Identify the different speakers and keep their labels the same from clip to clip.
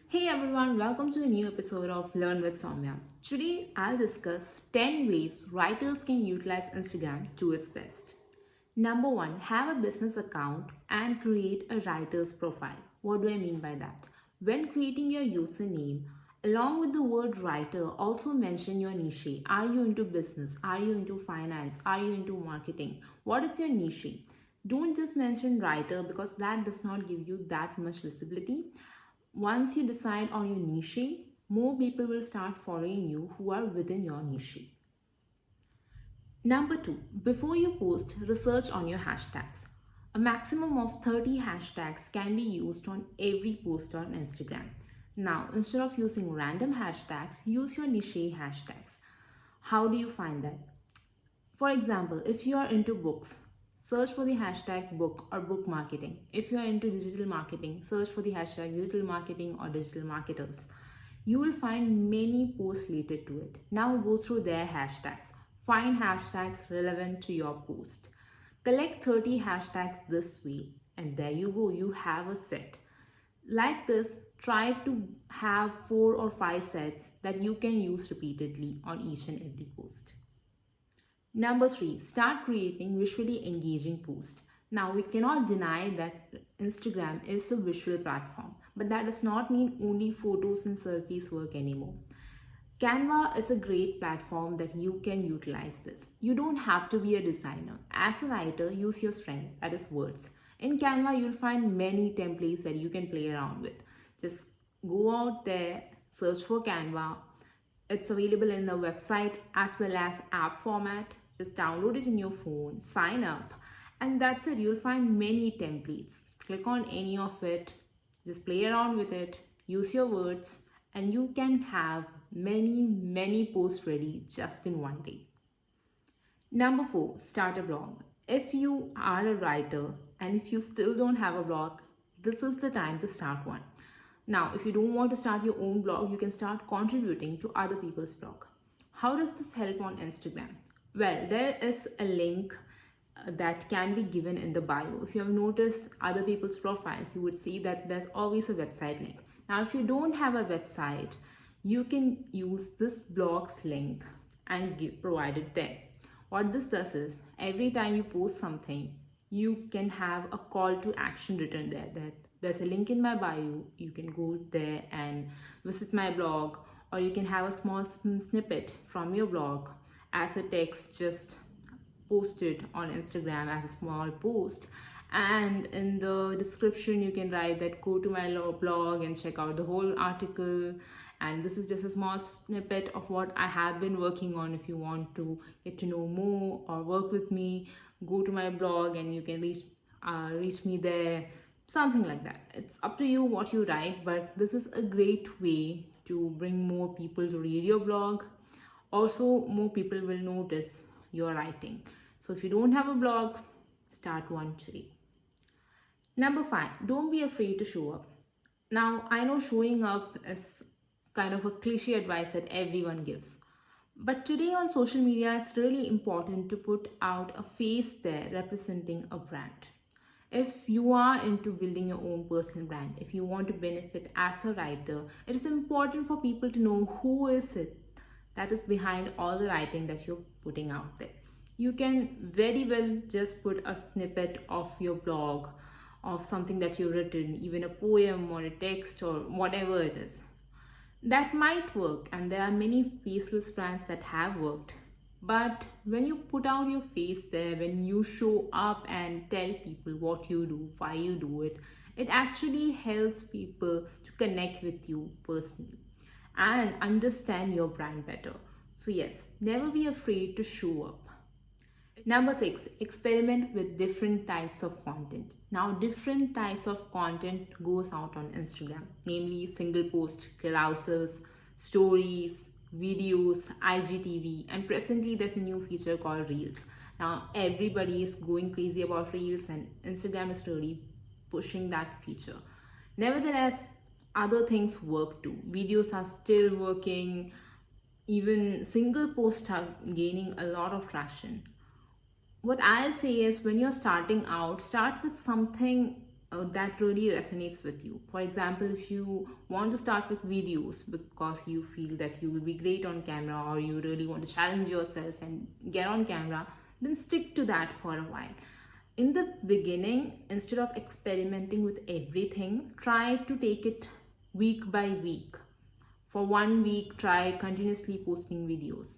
Speaker 1: Hey everyone, welcome to a new episode of Learn with Soumya. Today I'll discuss 10 ways writers can utilize Instagram to its best. Number 1, have a business account and create a writer's profile. What do I mean by that? When creating your username, along with the word writer, also mention your niche. Are you into business? Are you into finance? Are you into marketing? What is your niche? Don't just mention writer because that does not give you that much visibility. Once you decide on your niche, more people will start following you who are within your niche. Number 2, before you post, research on your hashtags. A maximum of 30 hashtags can be used on every post on Instagram. Now, instead of using random hashtags, use your niche hashtags. How do you find that? For example, if you are into books, search for the hashtag book or book marketing. If you are into digital marketing, search for the hashtag digital marketing or digital marketers. You will find many posts related to it. Now go through their hashtags. Find hashtags relevant to your post. Collect 30 hashtags this way, and there you go, you have a set. Like this, try to have 4 or 5 sets that you can use repeatedly on each and every post. Number 3, start creating visually engaging posts. Now, we cannot deny that Instagram is a visual platform, but that does not mean only photos and selfies work anymore. Canva is a great platform that you can utilize this. You don't have to be a designer. As a writer, use your strength, that is words. In Canva, you'll find many templates that you can play around with. Just go out there, search for Canva. It's available in the website as well as app format. Just download it in your phone, sign up, and that's it. You'll find many templates. Click on any of it, just play around with it, use your words, and you can have many posts ready just in one day. Number 4, start a blog. If you are a writer and if you still don't have a blog, this is the time to start one. Now, if you don't want to start your own blog, you can start contributing to other people's blog. How does this help on Instagram? Well, there is a link that can be given in the bio. If you have noticed other people's profiles, you would see that there's always a website link. Now, if you don't have a website, you can use this blog's link and provide it there. What this does is, every time you post something, you can have a call to action written there. That there's a link in my bio, you can go there and visit my blog, or you can have a small snippet from your blog as a text just posted on Instagram as a small post, and in the description you can write that go to my blog and check out the whole article, and this is just a small snippet of what I have been working on. If you want to get to know more or work with me, go to my blog and you can reach me there, something like that. It's up to you what you write, but this is a great way to bring more people to read your blog. Also, more people will notice your writing. So if you don't have a blog, start one today. Number 5, don't be afraid to show up. Now, I know showing up is kind of a cliche advice that everyone gives. But today on social media, it's really important to put out a face there representing a brand. If you are into building your own personal brand, if you want to benefit as a writer, it is important for people to know who is it that is behind all the writing that you're putting out there. You can very well just put a snippet of your blog, of something that you've written, even a poem or a text or whatever it is. That might work, and there are many faceless brands that have worked. But when you put out your face there, when you show up and tell people what you do, why you do it, it actually helps people to connect with you personally and understand your brand better. So yes, never be afraid to show up. Number 6, experiment with different types of content. Now, different types of content goes out on Instagram, namely single post, carousels, stories, videos, IGTV, and presently there's a new feature called Reels. Now, everybody is going crazy about Reels, and Instagram is really pushing that feature. Nevertheless, other things work too. Videos are still working. Even single posts are gaining a lot of traction. What I'll say is, when you're starting out, start with something that really resonates with you. For example, if you want to start with videos because you feel that you will be great on camera, or you really want to challenge yourself and get on camera, then stick to that for a while. In the beginning, instead of experimenting with everything, try to take it week by week. For 1 week, try continuously posting videos.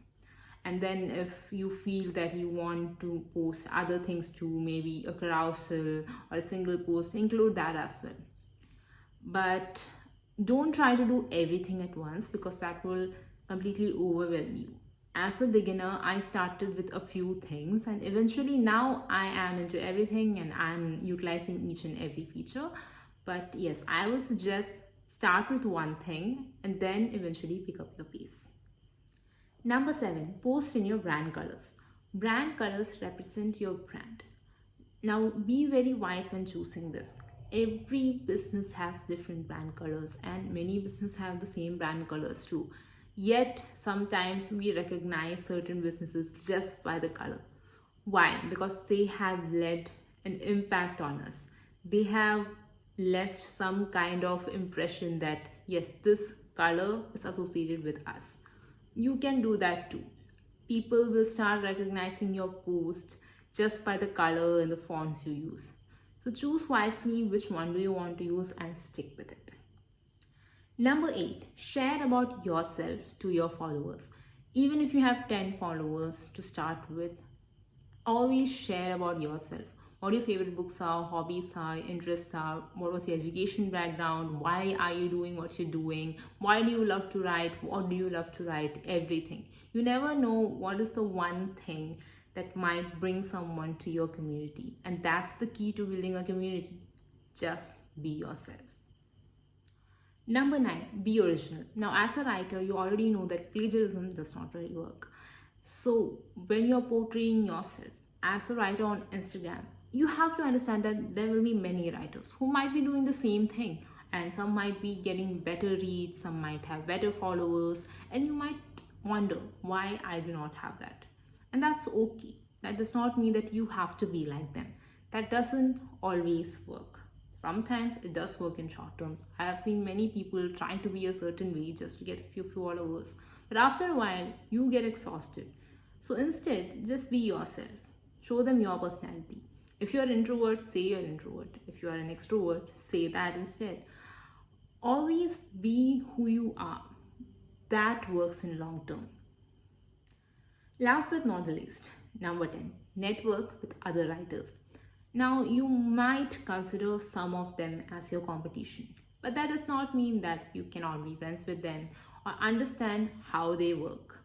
Speaker 1: And then if you feel that you want to post other things too, maybe a carousel or a single post, include that as well. But don't try to do everything at once, because that will completely overwhelm you. As a beginner, I started with a few things, and eventually now I am into everything and I'm utilizing each and every feature. But yes, I will suggest start with one thing and then eventually pick up your pace. Number 7, post in your brand colors. Brand colors represent your brand. Now be very wise when choosing this. Every business has different brand colors, and many businesses have the same brand colors too. Yet sometimes we recognize certain businesses just by the color. Why? Because they have led an impact on us. They have left some kind of impression that yes, this color is associated with us. You can do that too. People will start recognizing your post just by the color and the fonts you use. So choose wisely which one do you want to use and stick with it. Number 8, share about yourself to your followers. Even if you have 10 followers to start with, always share about yourself. What your favorite books are, hobbies are, interests are, what was your education background, why are you doing what you're doing, why do you love to write, what do you love to write, everything. You never know what is the one thing that might bring someone to your community, and that's the key to building a community. Just be yourself. Number 9, be original. Now as a writer, you already know that plagiarism does not really work. So when you're portraying yourself as a writer on Instagram, you have to understand that there will be many writers who might be doing the same thing, and some might be getting better reads, some might have better followers, and you might wonder why I do not have that. And that's okay. That does not mean that you have to be like them. That doesn't always work. Sometimes it does work in short term. I have seen many people trying to be a certain way just to get a few followers, but after a while you get exhausted. So instead, just be yourself. Show them your personality. If you're an introvert, say you're an introvert. If you are an extrovert, say that instead. Always be who you are. That works in long term. Last but not the least, number 10, network with other writers. Now you might consider some of them as your competition, but that does not mean that you cannot be friends with them or understand how they work.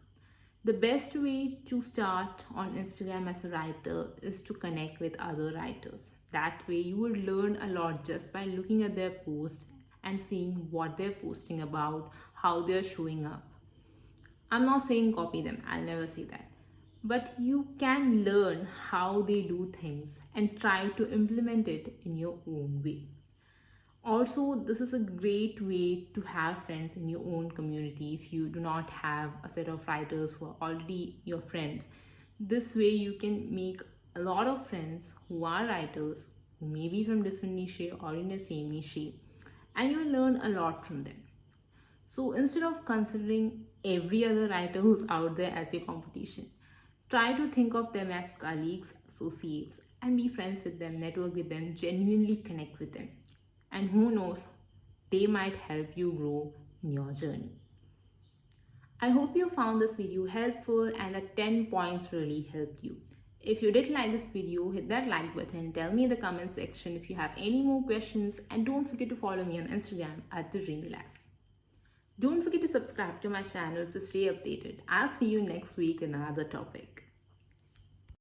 Speaker 1: The best way to start on Instagram as a writer is to connect with other writers. That way you will learn a lot just by looking at their posts and seeing what they're posting about, how they're showing up. I'm not saying copy them, I'll never say that. But you can learn how they do things and try to implement it in your own way. Also, this is a great way to have friends in your own community if you do not have a set of writers who are already your friends. This way you can make a lot of friends who are writers, who may be from different niche or in the same niche, and you will learn a lot from them. So instead of considering every other writer who's out there as your competition, try to think of them as colleagues, associates, and be friends with them, network with them, genuinely connect with them. And who knows, they might help you grow in your journey. I hope you found this video helpful and the 10 points really helped you. If you did like this video, hit that like button, tell me in the comment section if you have any more questions, and don't forget to follow me on Instagram at @TheDreamWilas. Don't forget to subscribe to my channel to stay updated. I'll see you next week with another topic.